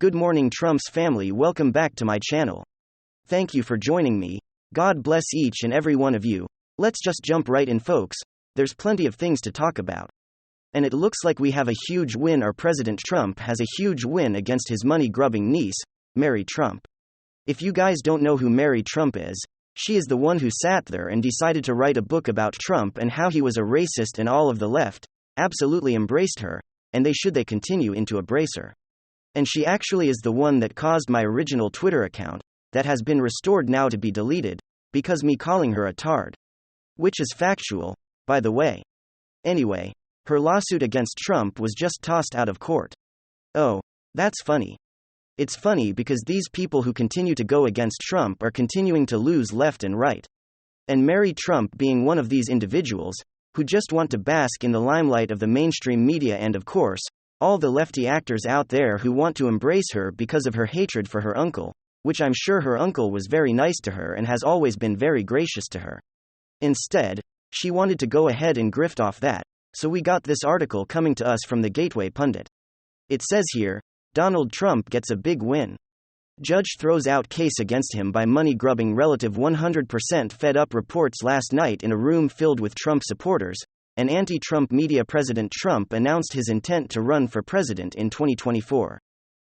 Good morning, Trump's family. Welcome back to my channel. Thank you for joining me. God bless each and every one of you. Let's just jump right in, folks. There's plenty of things to talk about. And it looks like we have a huge win. Our President Trump has a huge win against his money-grubbing niece, Mary Trump. If you guys don't know who Mary Trump is, she is the one who sat there and decided to write a book about Trump and how he was a racist, and all of the left absolutely embraced her, and they continue to embrace her. And she actually is the one that caused my original Twitter account, that has been restored now, to be deleted, because me calling her a tard. Which is factual, by the way. Anyway, her lawsuit against Trump was just tossed out of court. Oh, that's funny. It's funny because these people who continue to go against Trump are continuing to lose left and right. And Mary Trump being one of these individuals, who just want to bask in the limelight of the mainstream media, and of course, all the lefty actors out there who want to embrace her because of her hatred for her uncle, which I'm sure her uncle was very nice to her and has always been very gracious to her. Instead, she wanted to go ahead and grift off that, so we got this article coming to us from the Gateway Pundit. It says here, Donald Trump gets a big win. Judge throws out case against him by money-grubbing relative. 100% fed up reports last night in a room filled with Trump supporters. An anti-Trump media. President Trump announced his intent to run for president in 2024.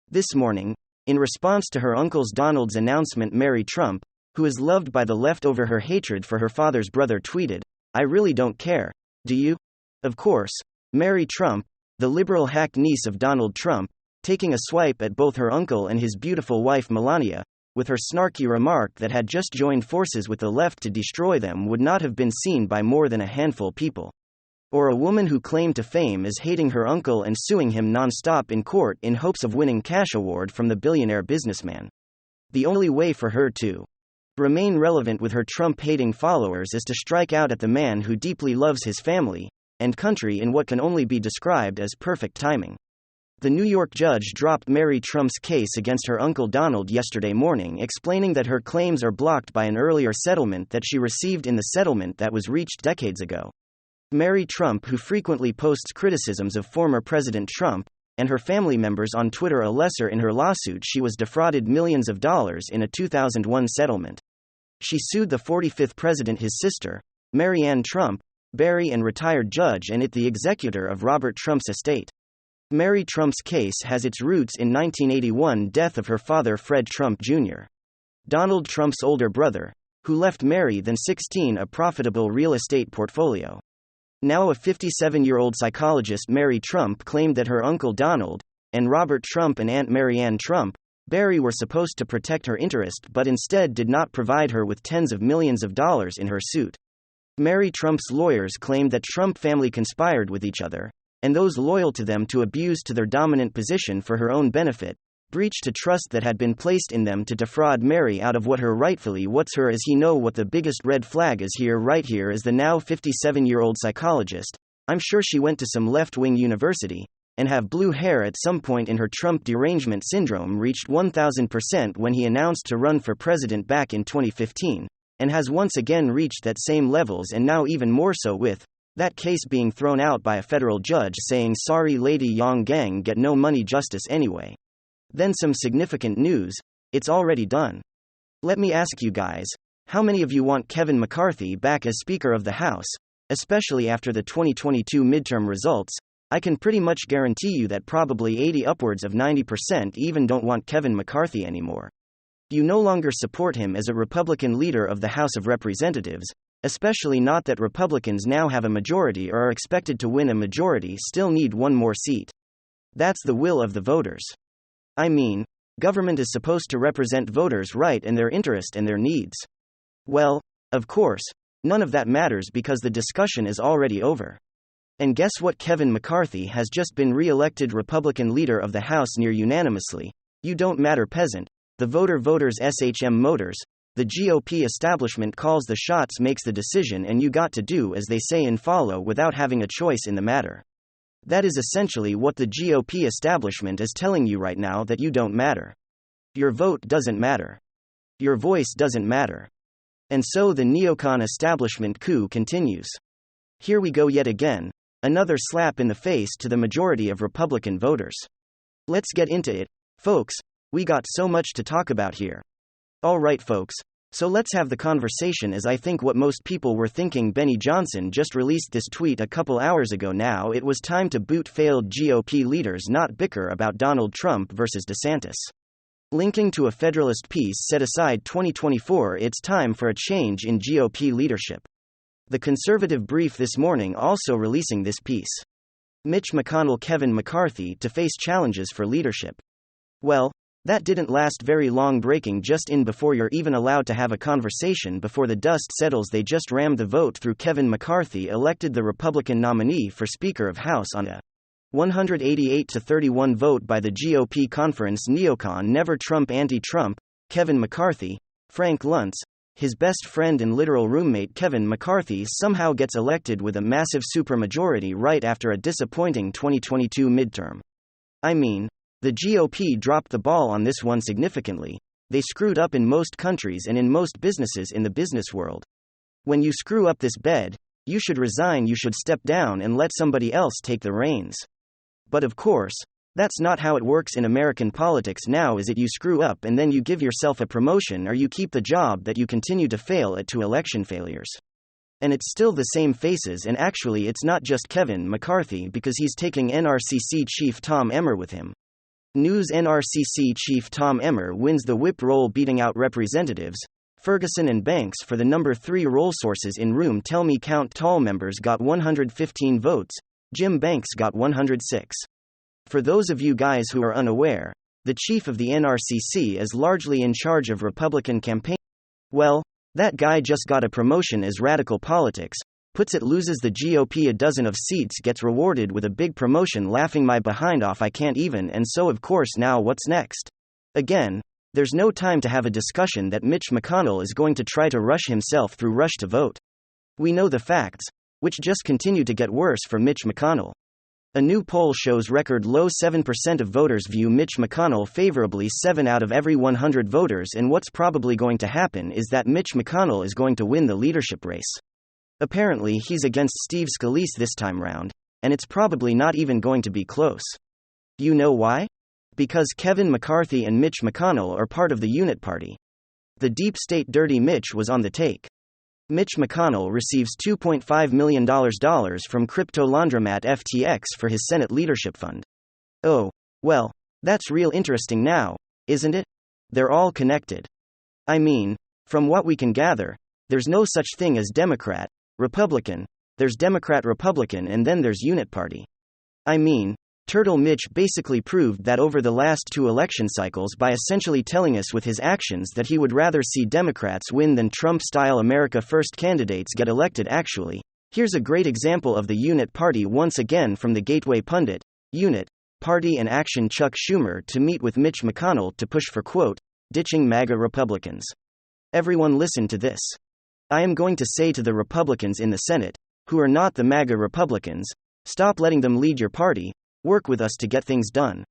This morning, in response to her uncle's Donald's announcement, Mary Trump, who is loved by the left over her hatred for her father's brother, tweeted, "I really don't care, do you?" Of course, Mary Trump, the liberal hack niece of Donald Trump, taking a swipe at both her uncle and his beautiful wife Melania, with her snarky remark that had just joined forces with the left to destroy them, would not have been seen by more than a handful of people. Or a woman who claimed to fame as hating her uncle and suing him non-stop in court in hopes of winning cash award from the billionaire businessman. The only way for her to remain relevant with her Trump-hating followers is to strike out at the man who deeply loves his family and country in what can only be described as perfect timing. The New York judge dropped Mary Trump's case against her uncle Donald yesterday morning, explaining that her claims are blocked by an earlier settlement that she received in the settlement that was reached decades ago. Mary Trump, who frequently posts criticisms of former President Trump and her family members on Twitter, a lesser in her lawsuit. She was defrauded millions of dollars in a 2001 settlement. She sued the 45th president, his sister, Mary Ann Trump, Barry, and retired judge and the executor of Robert Trump's estate. Mary Trump's case has its roots in 1981 death of her father, Fred Trump Jr., Donald Trump's older brother, who left Mary then 16 a profitable real estate portfolio. Now a 57-year-old psychologist, Mary Trump claimed that her uncle Donald and Robert Trump and Aunt Mary Ann Trump, Barry, were supposed to protect her interest but instead did not provide her with tens of millions of dollars in her suit. Mary Trump's lawyers claimed that Trump family conspired with each other and those loyal to them to abuse to their dominant position for her own benefit, breached a trust that had been placed in them to defraud Mary out of what her rightfully what's her is. He know what the biggest red flag is here. Right here is the now 57-year-old psychologist. I'm sure she went to some left-wing university and have blue hair. At some point in her Trump derangement syndrome reached 1000% when he announced to run for president back in 2015, and has once again reached that same levels, and now even more so with that case being thrown out by a federal judge saying sorry lady Yang gang get no money justice anyway. Then some significant news, it's already done. Let me ask you guys, how many of you want Kevin McCarthy back as Speaker of the House, especially after the 2022 midterm results? I can pretty much guarantee you that probably 80 upwards of 90% even don't want Kevin McCarthy anymore. You no longer support him as a Republican leader of the House of Representatives, especially not that Republicans now have a majority or are expected to win a majority, still need one more seat. That's the will of the voters. I mean, government is supposed to represent voters' right and their interest and their needs. Well, of course, none of that matters because the discussion is already over. And guess what? Kevin McCarthy has just been re-elected Republican leader of the House near unanimously. You don't matter, peasant. The voters SHM Motors. The GOP establishment calls the shots, makes the decision, and you got to do as they say and follow without having a choice in the matter. That is essentially what the GOP establishment is telling you right now, that you don't matter. Your vote doesn't matter. Your voice doesn't matter. And so the neocon establishment coup continues. Here we go yet again, another slap in the face to the majority of Republican voters. Let's get into it. Folks, we got so much to talk about here. Alright, folks, so let's have the conversation, as I think what most people were thinking. Benny Johnson just released this tweet a couple hours ago. Now it was time to boot failed GOP leaders, not bicker about Donald Trump versus DeSantis. Linking to a Federalist piece set aside 2024, it's time for a change in GOP leadership. The Conservative Brief this morning also releasing this piece. Mitch McConnell, Kevin McCarthy to face challenges for leadership. Well, that didn't last very long, breaking just in before you're even allowed to have a conversation before the dust settles. They just rammed the vote through. Kevin McCarthy elected the Republican nominee for Speaker of House on a 188-31 vote by the GOP conference neocon Never Trump anti-Trump. Kevin McCarthy, Frank Luntz, his best friend and literal roommate. Kevin McCarthy somehow gets elected with a massive supermajority right after a disappointing 2022 midterm. I mean, the GOP dropped the ball on this one significantly. They screwed up in most countries and in most businesses in the business world. When you screw up this bed, you should resign, you should step down and let somebody else take the reins. But of course, that's not how it works in American politics now, is it? You screw up and then you give yourself a promotion, or you keep the job that you continue to fail at to election failures. And it's still the same faces, and actually it's not just Kevin McCarthy, because he's taking NRCC Chief Tom Emmer with him. News: NRCC Chief Tom Emmer wins the whip roll, beating out Representatives Ferguson and Banks for the number 3 role. Sources in room tell me Count Tall members got 115 votes, Jim Banks got 106. For those of you guys who are unaware, the chief of the NRCC is largely in charge of Republican campaign. Well, that guy just got a promotion as radical politics puts it, loses the GOP a dozen of seats, gets rewarded with a big promotion, laughing my behind off, I can't even. And so of course now what's next? Again, there's no time to have a discussion that Mitch McConnell is going to try to rush himself through rush to vote. We know the facts, which just continue to get worse for Mitch McConnell. A new poll shows record low 7% of voters view Mitch McConnell favorably, 7 out of every 100 voters, and what's probably going to happen is that Mitch McConnell is going to win the leadership race. Apparently he's against Steve Scalise this time round, and it's probably not even going to be close. You know why? Because Kevin McCarthy and Mitch McConnell are part of the Unit Party. The deep state Dirty Mitch was on the take. Mitch McConnell receives $2.5 million from crypto laundromat FTX for his Senate leadership fund. Oh, well, that's real interesting now, isn't it? They're all connected. I mean, from what we can gather, there's no such thing as Democrat, Republican, there's Democrat Republican, and then there's Unit Party. I mean, Turtle Mitch basically proved that over the last 2 election cycles by essentially telling us with his actions that he would rather see Democrats win than Trump-style America First candidates get elected. Actually, here's a great example of the Unit Party once again from the Gateway pundit. Unit Party and action: Chuck Schumer to meet with Mitch McConnell to push for, quote, ditching MAGA Republicans. Everyone listen to this. I am going to say to the Republicans in the Senate, who are not the MAGA Republicans, stop letting them lead your party, work with us to get things done.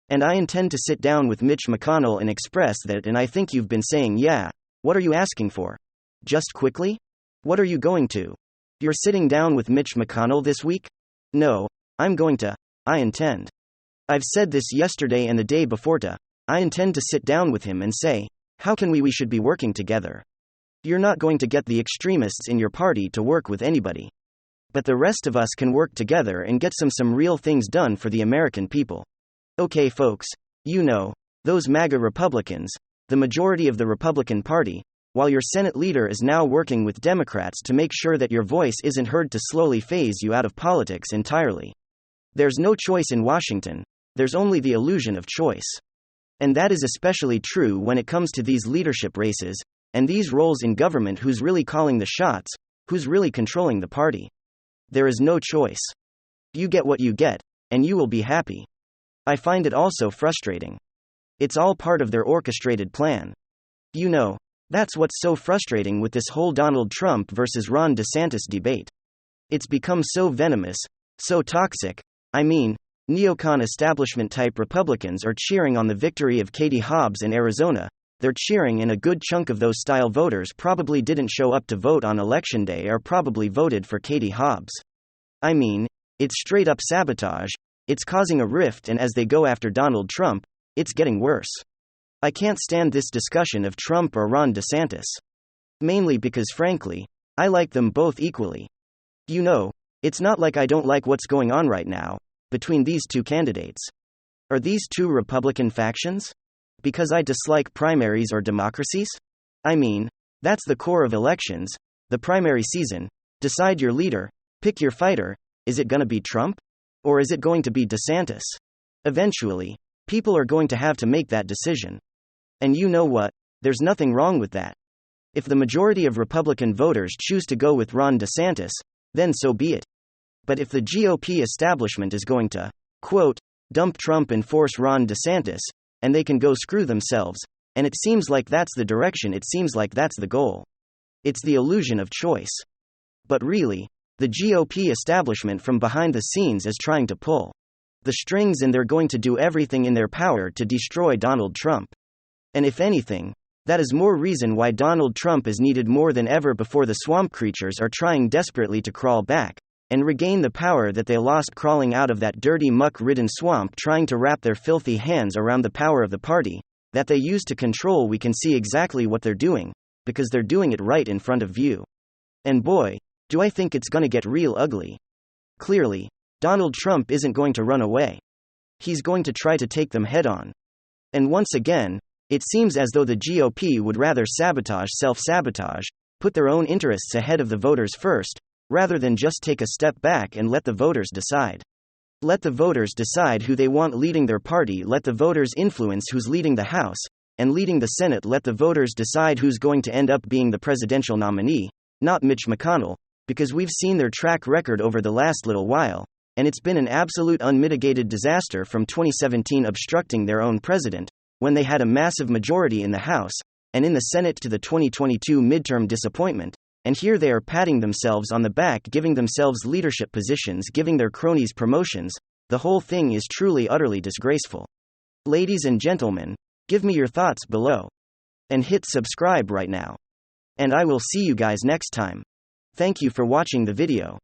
And I intend to sit down with Mitch McConnell and express that. And I think you've been saying, yeah, what are you asking for? Just quickly? What are you going to? You're sitting down with Mitch McConnell this week? No, I'm going to. I intend. I've said this yesterday and the day before to. I intend to sit down with him and say, how can we should be working together. You're not going to get the extremists in your party to work with anybody. But the rest of us can work together and get some real things done for the American people. Okay, folks, you know, those MAGA Republicans, the majority of the Republican Party, while your Senate leader is now working with Democrats to make sure that your voice isn't heard, to slowly phase you out of politics entirely. There's no choice in Washington, there's only the illusion of choice. And that is especially true when it comes to these leadership races, and these roles in government. Who's really calling the shots? Who's really controlling the party? There is no choice. You get what you get, and you will be happy. I find it also frustrating. It's all part of their orchestrated plan. You know, that's what's so frustrating with this whole Donald Trump versus Ron DeSantis debate. It's become so venomous, so toxic. I mean, neocon establishment type Republicans are cheering on the victory of Katie Hobbs in Arizona. They're cheering, and a good chunk of those style voters probably didn't show up to vote on election day, or probably voted for Katie Hobbs. I mean, it's straight up sabotage, it's causing a rift, and as they go after Donald Trump, It's getting worse. I can't stand this discussion of Trump or Ron DeSantis. Mainly because, frankly, I like them both equally. You know, it's not like I don't like what's going on right now between these two candidates. Are these two Republican factions? Because I dislike primaries or democracies? I mean, that's the core of elections, the primary season. Decide your leader, pick your fighter. Is it gonna be Trump? Or is it going to be DeSantis? Eventually, people are going to have to make that decision. And you know what? There's nothing wrong with that. If the majority of Republican voters choose to go with Ron DeSantis, then so be it. But if the GOP establishment is going to, quote, dump Trump and force Ron DeSantis, and they can go screw themselves, and it seems like that's the direction, it seems like that's the goal. It's the illusion of choice. But really, the GOP establishment from behind the scenes is trying to pull the strings, and they're going to do everything in their power to destroy Donald Trump. And if anything, that is more reason why Donald Trump is needed more than ever before the swamp creatures are trying desperately to crawl back and regain the power that they lost crawling out of that dirty muck-ridden swamp, trying to wrap their filthy hands around the power of the party that they use to control. We can see exactly what they're doing, because they're doing it right in front of you. And boy, do I think it's gonna get real ugly. Clearly, Donald Trump isn't going to run away. He's going to try to take them head on. And once again, it seems as though the GOP would rather self-sabotage, put their own interests ahead of the voters first, rather than just take a step back and let the voters decide. Let the voters decide who they want leading their party. Let the voters influence who's leading the House and leading the Senate. Let the voters decide who's going to end up being the presidential nominee, not Mitch McConnell, because we've seen their track record over the last little while, and it's been an absolute unmitigated disaster from 2017 obstructing their own president, when they had a massive majority in the House and in the Senate, to the 2022 midterm disappointment. And here they are patting themselves on the back, giving themselves leadership positions, giving their cronies promotions. The whole thing is truly utterly disgraceful. Ladies and gentlemen, give me your thoughts below. And hit subscribe right now. And I will see you guys next time. Thank you for watching the video.